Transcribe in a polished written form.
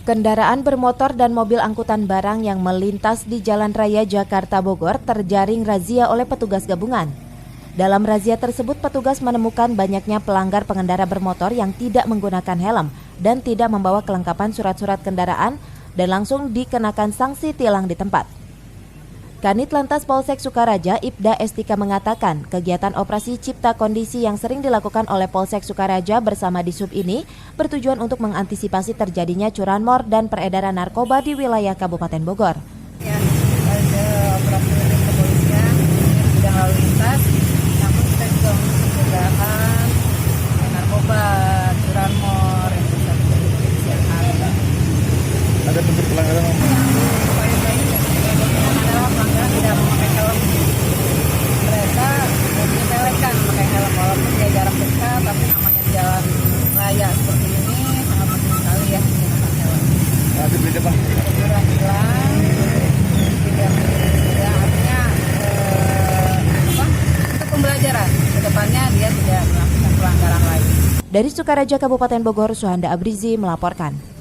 Kendaraan bermotor dan mobil angkutan barang yang melintas di Jalan Raya Jakarta Bogor terjaring razia oleh petugas gabungan. Dalam razia tersebut, petugas menemukan banyaknya pelanggar pengendara bermotor yang tidak menggunakan helm dan tidak membawa kelengkapan surat-surat kendaraan dan langsung dikenakan sanksi tilang di tempat. Kanit Lantas Polsek Sukaraja, Ibda Estika mengatakan, kegiatan operasi cipta kondisi yang sering dilakukan oleh Polsek Sukaraja bersama Disub ini bertujuan untuk mengantisipasi terjadinya curanmor dan peredaran narkoba di wilayah Kabupaten Bogor. Ya, ada operasi kepolisian yang sedang lalu lintas, namun kita juga pencegahan narkoba, curanmor yang bisa terjadi di siang hari. Ada bentuk pelanggaran apa? Tidak memakai helm. Mereka menyepelekan memakai helm walaupun dia jarak dekat, tapi namanya jalan raya seperti ini sangat penting sekali ya menggunakan helm. Ada beda bang? Hilang, tidak artinya untuk pembelajaran kedepannya dia tidak melakukan pelanggaran lain. Dari Sukaraja, Kabupaten Bogor, Suhanda Abrizi melaporkan.